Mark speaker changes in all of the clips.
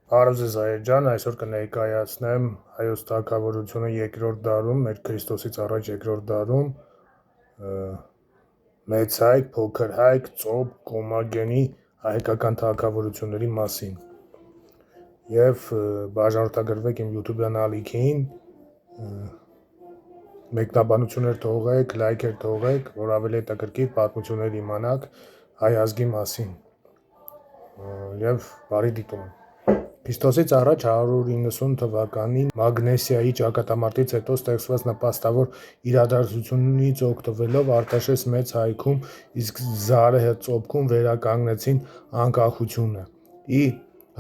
Speaker 1: Բարև ձեզ Հայեր այսօր կներկայացնեմ հայոց թագավորությունը երկրորդ դարում, մեր Քրիստոսից առաջ երկրորդ դարում, մեծ հայք, փոքր հայք, ծոպ, կոմագենի հայկական թագավորությունների մասին։ Եվ բաժանորդագրվեք իմ YouTube-յան ալիքին, մեկնաբանություններ թողեք, լայքեր թողեք, որ ավելի հետաքրքիր պատմություններ իմանաք հայ ազգի մասին։ Եվ բարի դիտում։ Քրիստոսից առաջ 190 թվականին Մագնեսիայի ճակատամարտից հետո ստեղծված նպաստավոր իրադարձությունից օգտվելով Արտաշես մեծ հայքում, իսկ Զարեհ ծոպքում վերականգնեցին անկախությունը։ Ի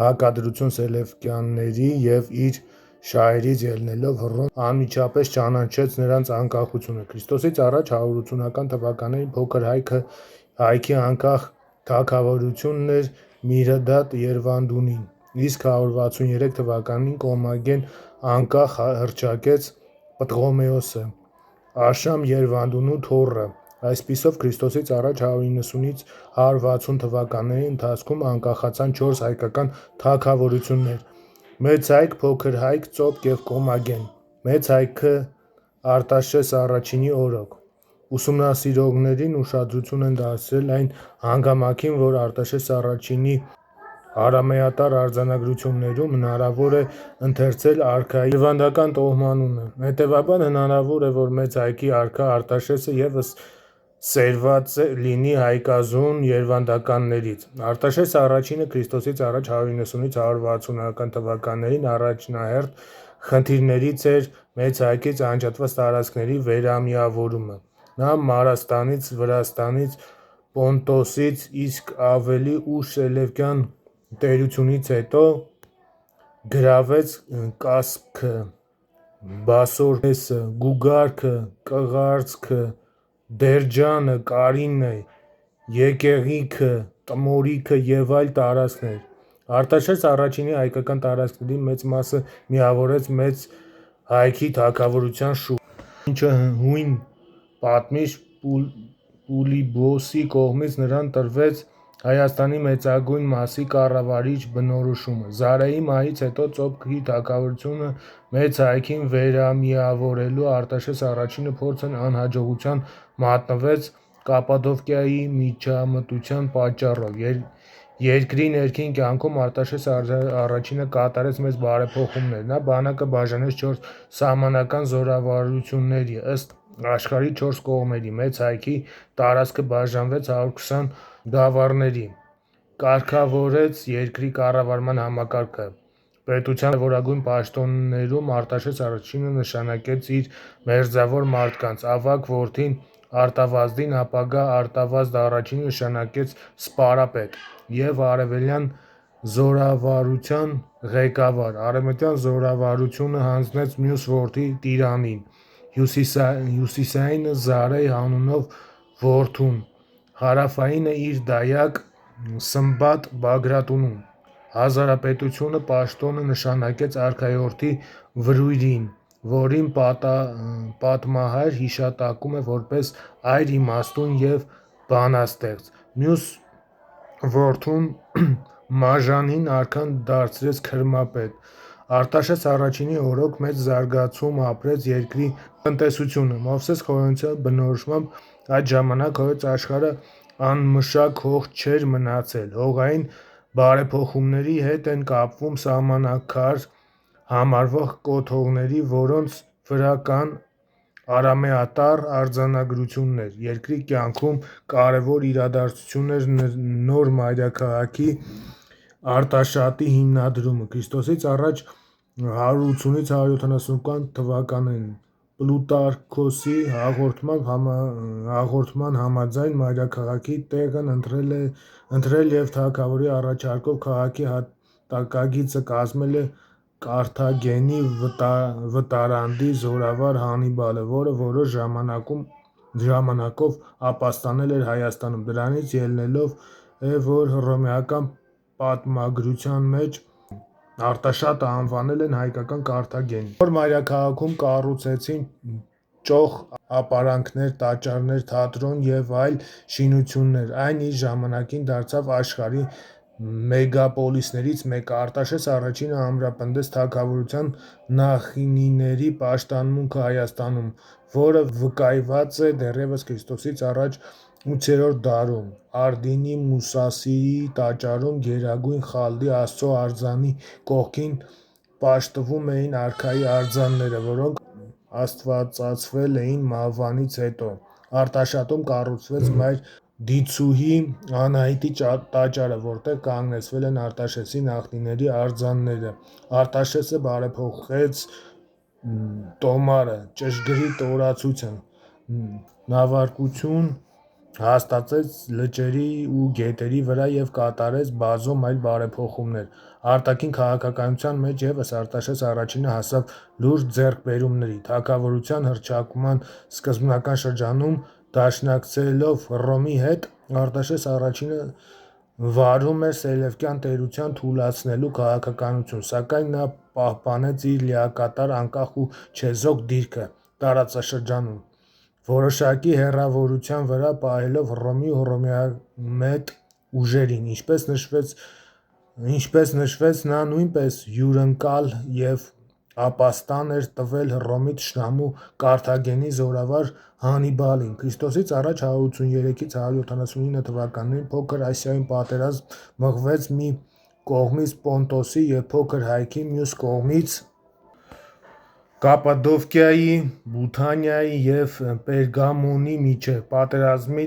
Speaker 1: հակադրություն Սելևկյանների եւ իր շահերից ելնելով Հռոմ անմիջապես ճանաչեց նրանց անկախությունը։ Քրիստոսից առաջ 180-ական թվականներին փոքր հայքի անկախ թագավորությունն էր Միրդատ Երվանդունին, իսկ 163 թվականին Կոմագեն անկախ հռչակեց Պտղոմեոսը, Աշամ Երվանդունու թոռը։ Այսպիսով Քրիստոսից առաջ 190-ից 160 թվականների ընթացքում անկախացան 4 հայկական թագավորություններ՝ մեծ հայք, փոքր հայք, ծոպ և կոմագեն։ Մեծ հայքը Արտաշես առաջինի օրոք։ Ուսումնասիրողներին ուշադրություն են դարձրել այն հանգամանքին, որ Արտաշես առաջինի արամեատար արձանագրություններում հնարավոր է ընթերցել արքայի երվանդական տոհմանունը։ Հետևաբար հնարավոր է, որ մեծ հայքի արքա Արտաշեսը ևս սերված լինի հայկազուն երվանդականներից։ Արտաշես առաջինը Քրիստոսից առաջ 190-ից 160-ական թվականներին առաջնահերթ խնդիրներից էր մեծ հայքից անջատված տարածքների վերամիավորումը։ Նա Մարաստանից, Վրաստանից, Պոնտոսից, իսկ ավելի ուշ Սելևկյան տերությունից հետո գրավեց Կասպքը, Բասորհեսը, Գուգարքը, Կղարցքը, Դերջանը, Կարինը, Եկեղիքը, Տմորիքը և այլ տարածքներ։ Արտաշես առաջինի հայկական տարածքների մեծ մասը միավորվեց մեծ հայքի թագավորության շուրջ, ինչը հույն պատմիչ Պուլիբոսի կողմից նրան տրվեց Հայաստանի մեծագույն մասի կառավարիչ բնորոշումը։ Զարեհի մահից հետո ծոպի թագավորությունը մեծ հայքին վերամիավորելու Արտաշես առաջինի փորձն անհաջողության մատնվեց Կապադոկիայի միջամտության պատճառով։ Երկրի ներքին կյանքում Արտաշես առաջինը կատարեց մեծ բարեփոխումներ։ Նա բանակը բաժանեց 4 սահմանական զորավարությունների՝ ըստ աշխարհի 4 կողմերի։ Մեծ հայքի տարածքը բաժանվեց 120 գավառների։ Կարգավորեց երկրի կառավարման համակարգը։ Պետության կարևորագույն պաշտոններում Արտաշես առաջինը նշանակեց իր մերձավոր մարդկանց։ Ավագ որդին Արտավազդին ապագա Արտավազդ առաջինը նշանակեց սպարապետ և արևելյան զորավարության ղեկավար։ Արևմտյան զորավարությունը հանձնեց մյուս որդի Տիրանին, հյուսիսայինը Զարեհ անունով որդուն, հարավայինը իր դայակ Սմբատ Բագրատունուն։ Հազարապետությունը պաշտոնը նշանակեց արքայորդի Վրույրին, որին պատմահայր հիշատակում է որպես այր իմաստուն և բանաստեղծ։ Մյուս որդուն Մաժանին արքան դարձրեց քրմապետ։ Արտաշես առաջինի օրոք մեծ զարգացում ապրեց երկրի տնտեսությունը։ Մովսես Խորենցյանի բնորոշմամբ այդ ժամանակ Հայոց աշխարհը անմշակ հող չէր մնացել։ Հողային բարեփոխումների հետ են կապվում սահմանափակ համարվող կոթողների, որոնց վրա կան արամեատար արձանագրություններ։ Երկրի կյանքում կարևոր իրադարձություն էր նոր մայրաքաղաքի Արտաշատի հիմնադրումը։ Քրիստոսից առաջ 180-ից 170 թվականներին Պլուտարքոսի հաղորդման համաձայն մայրաքաղաքի տեղն ընտրել և թագավորի առաջարկով քաղաքի հատակագիծը կազմել է Կարթագենի վտարանդի զորավար Հանիբալը, որը որոշ ժամանակով ապաստանել էր Հայաստանում։ Դրանից ելնելով է, որ հռոմեական պատմագրության մեջ Արտաշատը անվանել են հայկական Կարթագենի։ Նոր մայրաքաղաքում կառուցվեցին ճոխ ապարանքներ, տաճարներ, թատրոն և այլ շինություններ։ Այն իր ժամանակին դարձավ աշխարհի մեգապոլիսներից մեկը Արտաշես առաջինը ամրապնդեց թագավորության նախնիների պաշտամունքը Հայաստանում, որը վկայված է դեռևս Քրիստոսից առաջ 8-րդ դարում Արդինի Մուսասիրի տաճարում Գերագույն Խալդի Աստծո արձանի կողքին պաշտվում էին արքայի արձանները, որոնք աստվածացվել էին մահվանից հետո։ Արտաշատում կառուցվեց Մայր Դիցուհի Անահիտի տաճարը, որտեղ կանգնեցվել են Արտաշեսի նախնիների արձանները։ Արտաշեսը բարեփոխեց տոմարը, ճշգրիտ օրացույց, նավարկություն հաստատեց լճերի ու գետերի վրա և կատարեց բազում այլ բարեփոխումներ։ Արտաքին քաղաքականության մեջ ևս Արտաշես առաջինը հասավ լուրջ ձեռքբերումների։ Թագավորության հռչակման սկզբնական շրջանում դաշնակցելով Հռոմի հետ, Արտաշես առաջինը վարում էր Սելևկյան տերության թուլացնելու քաղաքականություն, սակայն նա պահպանեց իր լիակատար, անկախ ու չեզոք դիրքը տարածաշրջանում, որոշակի հեռավորության վրա պահելով Հռոմի ու հռոմեամետ ուժերին։ Ինչպես նշվեց, նա նույնպես հյուրընկալ և ապաստան էր տվել Հռոմի թշնամու Կարթագենի զորավար Հանիբալին։ Քրիստոսից առաջ 183-179 թվականներին Փոքր Ասիայում պատերազմ մղվեց մի կողմից Պոնտոսի և Փոքր Հայքի, մյուս կողմից Կապադովկիայի, Բութանիայի և Պերգամոնի միջև։ Պատերազմի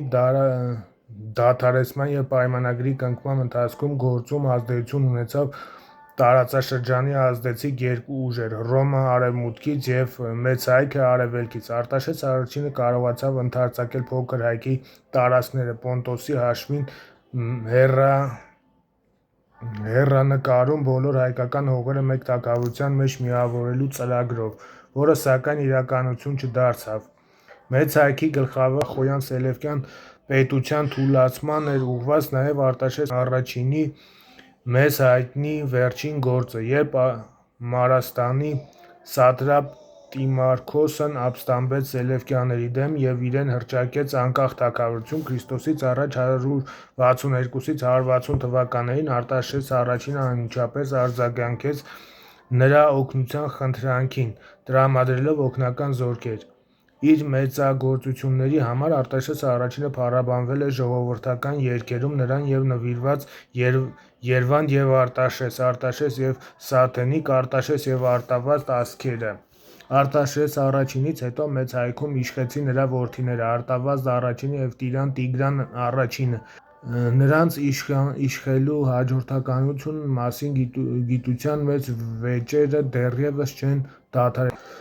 Speaker 1: դադարեցման և պայմանագրի կնքման ընթացքում գործում ազդեցություն ունեցավ տարածաշրջանի ազդեցիկ երկու ուժեր՝ Հռոմը արևմուտքից և Մեծ Հայքը արևելքից։ Արտաշես առաջինը կարողացավ ընդարձակել Փոքր Հայքի տարածքները Պոնտոսի հաշվին հեռանկարում բոլոր հայկական հողերը մեկ թագավորության մեջ միավորելու ծրագրով, որը սակայն իրականություն չդարձավ։ Մեծ Հայքի գլխավոր խոյան Սելևկյան պետության թուլացման էր ուղղված նաև Արտաշես առաջինի մեզ հայտնի վերջին գործը, երբ Մարաստանի սատրապ Տիմարքոսն ապստամբեց սելևկյանների դեմ և իրեն հռչակեց անկախ թագավորություն։ Քրիստոսից առաջ 162-160 թվականներին Արտաշես առաջինը անմիջապես արձագանքեց նրա օգնության խնդրանքին, տրամադրելով օգնական զորքեր։ Իր մեծագործությունների համար Արտաշես առաջինը փառաբանվել է ժողովրդական երգերում նրան նվիրված Երվանդ և Արտաշես, Արտաշես և Սաթենիկ, Արտաշես և Արտավազդ ասքերը։ Արտաշես առաջինից հետո Մեծ Հայքում իշխեցին նրա որդիները՝ Արտավազդ առաջինը և Տիգրան առաջինը։ Նրանց իշխելու հաջորդականության մասին գիտության մեծ վեճերը դեռևս չեն դադարեցվել։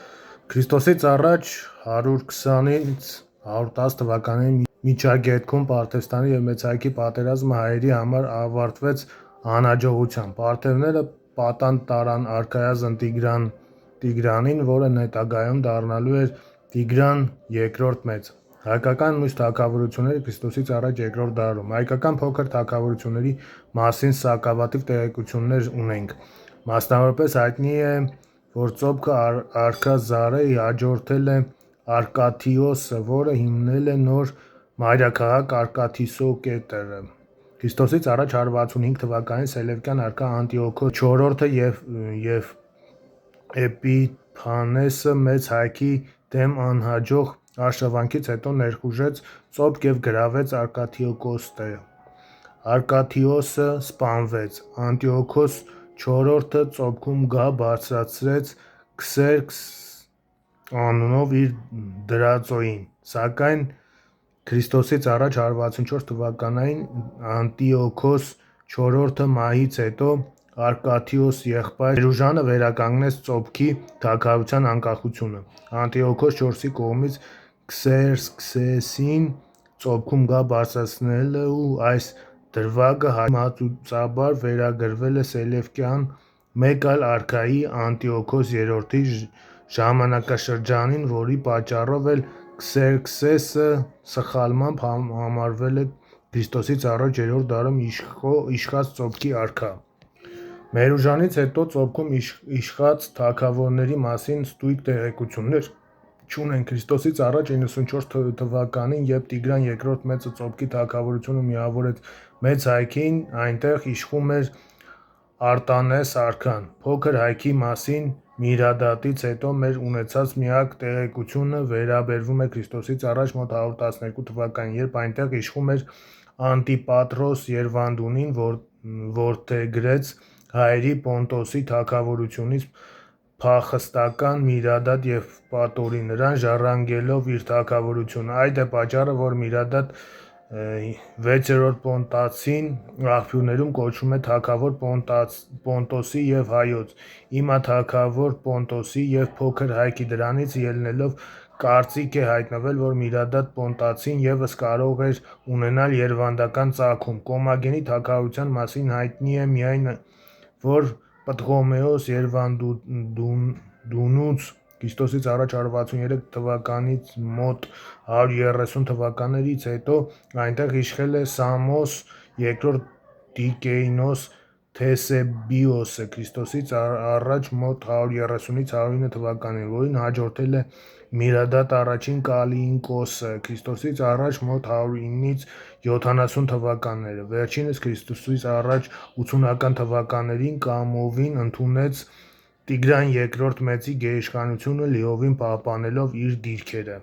Speaker 1: Քրիստոսից առաջ 120-110 թվականների միջագետքում Պարթեստանի և Մեծ Հայքի պատերազմը հայերի համար ավարտվեց անհաջողությամբ։ Պարթևները պատանդ տարան արքայազն Տիգրանին, որը հետագայում դառնալու էր Տիգրան II Մեծ։ Հայկական մյուս թագավորությունները Քրիստոսից առաջ 2-րդ դարում։ Հայկական փոքր թագավորությունների մասին սակավաթիվ տեղեկություններ ունենք։ Մասնավորապես հայտնի է, որ Ծոփքը արքա Զարը հաջորդել է Արկաթիոսը, որը հիմնել է նոր մայրաքաղաք Արկաթիսոկետը։ Քրիստոսից առաջ 165 թվականին Սելևկյան արքա Անտիոքոս IV-ը և Էպիփանեսը Մեծ Հայքի դեմ անհաջող արշավանքից հետո ներխուժեց Ծոփ և գրավեց Արկաթիոկոսը։ Արկաթիոսը սպանվեց։ Անտիոքոս IV-ը Ծոփում գահ բարձրացրեց Քսերքս անունով իր դրածոյին, սակայն Քրիստոսից առաջ 164 թվականին Անտիոքոս IV-ը մահից հետո Արկաթիոս եղբայր Փերուժանը վերականգնեց Ծոփքի թագավորության անկախությունը։ Անտիոքոս IV-ի կողմից Քսերքսեսին Ծոփում գահ բարձրացնելու այս դրվագը համացուցաբար վերագրվել է Սելևկյան մեկ այլ արքայի՝ Անտիոքոս III-ի ժամանակաշրջանին, որի պատճառով էլ Քսերքսեսը սխալմամբ համարվել է Քրիստոսից առաջ 3-րդ դարում իշխած Ծոփքի արքա։ Փերուժանից հետո Ծոփքում իշխած թագավորների մասին ստույգ տեղեկություններ չունենք։ Քրիստոսից առաջ 94 թվականին, երբ Տիգրան II Մեծը Ծոփքի թագավորությունը միավորեց Մեծ հայքին այնտեղ իշխում էր Արտանես արքան։ Փոքր հայքի մասին Միրադատից հետո մեր ունեցած միակ տեղեկությունը վերաբերվում է Քրիստոսից առաջ մոտ 112 թվականին, երբ այնտեղ իշխում էր Անտիպատրոս Երվանդունին, որդեգրեց հայերի Պոնտոսի թագավորությունից փախստական Միրադատ և պատորի նրան, ժառանգելով իր թագավորությունը։ Այդ է պատճառը, որ Միրադատ 6-րդ Պոնտացին աղբյուրներում կոչվում է թագավոր Պոնտոսի և հայոց։ Հիմա թագավոր Պոնտոսի և փոքր հայքի դրանից ելնելով կարծիք է հայտնվել, որ Միրադատ Պոնտացին ևս կարող էր ունենալ երվանդական ծագում։ Կոմագենի թագավորության մասին հայտնի է միայն, որ Պտղոմեոս Երվանդունուց Ք.ա. 163 թվականից մոտ 130 թվականներից հետո այնտեղ իշխել է Սամոս II Դիկեյնոս Թեսեբիոսը Ք.ա. մոտ 130-ից 109 թվականներին, որին հաջորդել է Միրադատ I Կալիինկոսը Ք.ա. մոտ 109-ից 70 թվականները։ Վերջինս Ք.ա. 80-ական թվականներին կամովին ընդունեց Տիգրան II Մեծի գերիշխանությունը, լիովին պահպանելով իր դիրքերը։